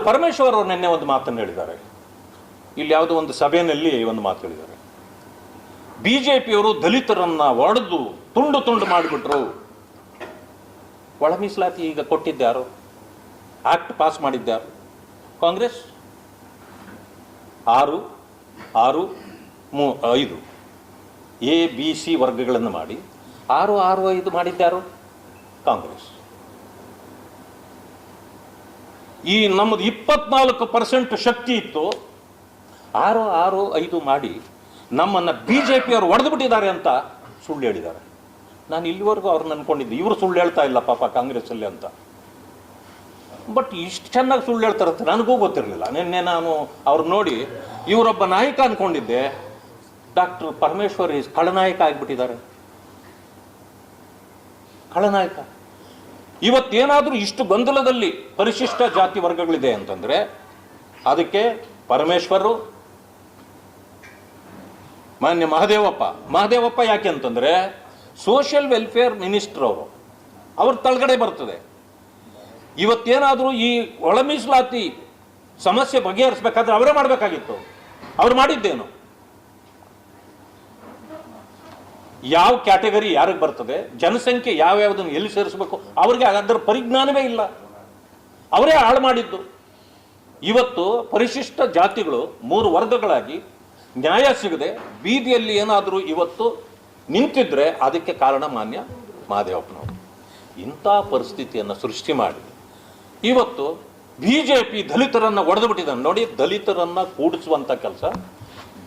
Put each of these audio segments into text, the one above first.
ಪರಮೇಶ್ವರ್ ಅವರು ನಿನ್ನೆ ಒಂದು ಮಾತನ್ನು ಹೇಳಿದ್ದಾರೆ, ಇಲ್ಲಿ ಯಾವುದೋ ಒಂದು ಸಭೆಯಲ್ಲಿ ಒಂದು ಮಾತು ಹೇಳಿದ್ದಾರೆ. ಬಿಜೆಪಿಯವರು ದಲಿತರನ್ನ ಒಡೆದು ತುಂಡು ತುಂಡು ಮಾಡಿಬಿಟ್ರು. ಒಳ ಮೀಸಲಾತಿ ಈಗ ಕೊಟ್ಟಿದ್ದಾರು, ಆಕ್ಟ್ ಪಾಸ್ ಮಾಡಿದ್ದಾರು ಕಾಂಗ್ರೆಸ್. 6, 6, 5 ಎ ಬಿ ಸಿ ವರ್ಗಗಳನ್ನು ಮಾಡಿ 6, 6, 5 ಮಾಡಿದ್ದಾರು ಕಾಂಗ್ರೆಸ್. ಈ ನಮ್ಮದು 24% ಶಕ್ತಿ ಇತ್ತು, 6, 6, 5 ಮಾಡಿ ನಮ್ಮನ್ನು ಬಿಜೆಪಿಯವರು ಹೊಡೆದು ಬಿಟ್ಟಿದ್ದಾರೆ ಅಂತ ಸುಳ್ಳು ಹೇಳಿದ್ದಾರೆ. ನಾನು ಇಲ್ಲಿವರೆಗೂ ಅವ್ರನ್ನ ಅನ್ಕೊಂಡಿದ್ದೆ ಇವರು ಸುಳ್ಳು ಹೇಳ್ತಾ ಇಲ್ಲ ಪಾಪ ಕಾಂಗ್ರೆಸ್ಸಲ್ಲಿ ಅಂತ. ಬಟ್ ಇಷ್ಟು ಚೆನ್ನಾಗಿ ಸುಳ್ಳು ಹೇಳ್ತಾರಂತ ನನಗೂ ಗೊತ್ತಿರಲಿಲ್ಲ. ನಿನ್ನೆ ನಾನು ಅವ್ರು ನೋಡಿ ಇವರೊಬ್ಬ ನಾಯಕ ಅನ್ಕೊಂಡಿದ್ದೆ. ಡಾಕ್ಟರ್ ಪರಮೇಶ್ವರ್ ಖಳನಾಯಕ ಆಗಿಬಿಟ್ಟಿದ್ದಾರೆ, ಖಳನಾಯಕ. ಇವತ್ತೇನಾದರೂ ಇಷ್ಟು ಗೊಂದಲದಲ್ಲಿ ಪರಿಶಿಷ್ಟ ಜಾತಿ ವರ್ಗಗಳಿದೆ ಅಂತಂದ್ರೆ ಅದಕ್ಕೆ ಪರಮೇಶ್ವರು, ಮಾನ್ಯ ಮಹದೇವಪ್ಪ ಯಾಕೆ ಅಂತಂದ್ರೆ ಸೋಷಿಯಲ್ ವೆಲ್ಫೇರ್ ಮಿನಿಸ್ಟರ್ ಅವ್ರ ತಳಗಡೆ ಬರ್ತದೆ. ಇವತ್ತೇನಾದರೂ ಈ ಒಳ ಮೀಸಲಾತಿ ಸಮಸ್ಯೆ ಬಗೆಹರಿಸಬೇಕಾದ್ರೆ ಅವರೇ ಮಾಡಬೇಕಾಗಿತ್ತು. ಅವ್ರು ಮಾಡಿದ್ದೇನು? ಯಾವ ಕ್ಯಾಟಗರಿ ಯಾರಿಗೆ ಬರ್ತದೆ, ಜನಸಂಖ್ಯೆ ಯಾವ್ಯಾವುದನ್ನು ಎಲ್ಲಿ ಸೇರಿಸಬೇಕು ಅವ್ರಿಗೆ ಅದರ ಪರಿಜ್ಞಾನವೇ ಇಲ್ಲ. ಅವರೇ ಹಾಳು ಮಾಡಿದ್ದು. ಇವತ್ತು ಪರಿಶಿಷ್ಟ ಜಾತಿಗಳು 3 ವರ್ಗಗಳಾಗಿ ನ್ಯಾಯ ಸಿಗದೆ ಬೀದಿಯಲ್ಲಿ ಏನಾದರೂ ಇವತ್ತು ನಿಂತಿದ್ರೆ ಅದಕ್ಕೆ ಕಾರಣ ಮಾನ್ಯ ಮಹದೇವಪ್ಪನವರು. ಇಂಥ ಪರಿಸ್ಥಿತಿಯನ್ನು ಸೃಷ್ಟಿ ಮಾಡಿ ಇವತ್ತು ಬಿಜೆಪಿ ದಲಿತರನ್ನು ಒಡೆದು ಬಿಟ್ಟಿದ್ದಾನೆ. ನೋಡಿ, ದಲಿತರನ್ನು ಕೂಡಿಸುವಂಥ ಕೆಲಸ,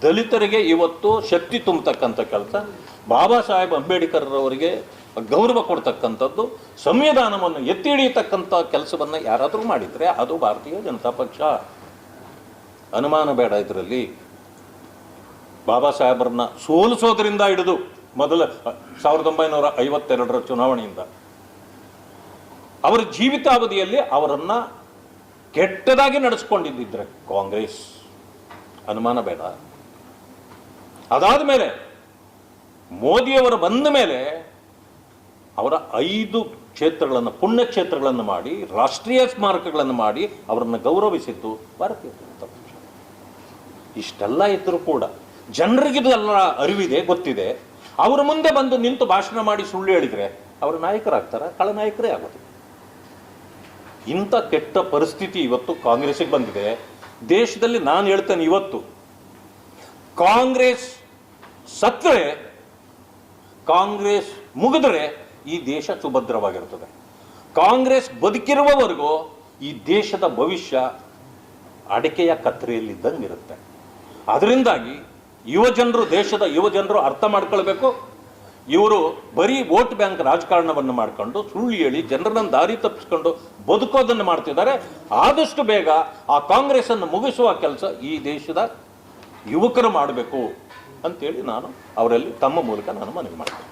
ದಲಿತರಿಗೆ ಇವತ್ತು ಶಕ್ತಿ ತುಂಬತಕ್ಕಂಥ ಕೆಲಸ, ಬಾಬಾ ಸಾಹೇಬ್ ಅಂಬೇಡ್ಕರ್ ಅವರಿಗೆ ಗೌರವ ಕೊಡ್ತಕ್ಕಂಥದ್ದು, ಸಂವಿಧಾನವನ್ನು ಎತ್ತಿ ಹಿಡಿಯತಕ್ಕಂಥ ಕೆಲಸವನ್ನು ಯಾರಾದರೂ ಮಾಡಿದರೆ ಅದು ಭಾರತೀಯ ಜನತಾ ಪಕ್ಷ. ಅನುಮಾನ ಬೇಡ ಇದರಲ್ಲಿ. ಬಾಬಾ ಸಾಹೇಬರನ್ನ ಸೋಲಿಸೋದ್ರಿಂದ ಹಿಡಿದು ಮೊದಲ 1952ರ ಚುನಾವಣೆಯಿಂದ ಅವರ ಜೀವಿತಾವಧಿಯಲ್ಲಿ ಅವರನ್ನ ಕೆಟ್ಟದಾಗಿ ನಡೆಸ್ಕೊಂಡಿದ್ದಿದ್ರೆ ಕಾಂಗ್ರೆಸ್, ಅನುಮಾನ ಬೇಡ. ಅದಾದ ಮೇಲೆ ಮೋದಿಯವರು ಬಂದ ಮೇಲೆ ಅವರ 5 ಕ್ಷೇತ್ರಗಳನ್ನು, ಪುಣ್ಯ ಕ್ಷೇತ್ರಗಳನ್ನು ಮಾಡಿ, ರಾಷ್ಟ್ರೀಯ ಸ್ಮಾರಕಗಳನ್ನು ಮಾಡಿ ಅವರನ್ನು ಗೌರವಿಸಿದ್ದು ಭಾರತೀಯ ಜನತಾ ಪಕ್ಷ. ಇಷ್ಟೆಲ್ಲ ಇದ್ದರೂ ಕೂಡ ಜನರಿಗಿದೆಲ್ಲ ಅರಿವಿದೆ, ಗೊತ್ತಿದೆ. ಅವರ ಮುಂದೆ ಬಂದು ನಿಂತು ಭಾಷಣ ಮಾಡಿ ಸುಳ್ಳು ಹೇಳಿದ್ರೆ ಅವರು ನಾಯಕರಾಗ್ತಾರ? ಖಳನಾಯಕರೇ ಆಗೋದು. ಇಂಥ ಕೆಟ್ಟ ಪರಿಸ್ಥಿತಿ ಇವತ್ತು ಕಾಂಗ್ರೆಸ್ಗೆ ಬಂದಿದೆ ದೇಶದಲ್ಲಿ. ನಾನು ಹೇಳ್ತೇನೆ, ಇವತ್ತು ಕಾಂಗ್ರೆಸ್ ಸತ್ತರೆ, ಕಾಂಗ್ರೆಸ್ ಮುಗಿದ್ರೆ ಈ ದೇಶ ಸುಭದ್ರವಾಗಿರ್ತದೆ. ಕಾಂಗ್ರೆಸ್ ಬದುಕಿರುವವರೆಗೂ ಈ ದೇಶದ ಭವಿಷ್ಯ ಅಡಿಕೆಯ ಕತ್ತರಿಯಲ್ಲಿದ್ದಂಗೆ ಇರುತ್ತೆ. ಅದರಿಂದಾಗಿ ದೇಶದ ಯುವಜನರು ಅರ್ಥ ಮಾಡ್ಕೊಳ್ಬೇಕು. ಇವರು ಬರೀ ವೋಟ್ ಬ್ಯಾಂಕ್ ರಾಜಕಾರಣವನ್ನು ಮಾಡಿಕೊಂಡು ಸುಳ್ಳು ಹೇಳಿ ಜನರನ್ನು ದಾರಿ ತಪ್ಪಿಸ್ಕೊಂಡು ಬದುಕೋದನ್ನು ಮಾಡ್ತಿದ್ದಾರೆ. ಆದಷ್ಟು ಬೇಗ ಆ ಕಾಂಗ್ರೆಸ್ ಅನ್ನು ಮುಗಿಸುವ ಕೆಲಸ ಈ ದೇಶದ ಯುವಕರು ಮಾಡಬೇಕು ಅಂತೇಳಿ ನಾನು ಅವರಲ್ಲಿ ತಮ್ಮ ಮೂಲಕ ನಾನು ಮನವಿ ಮಾಡ್ತೇನೆ.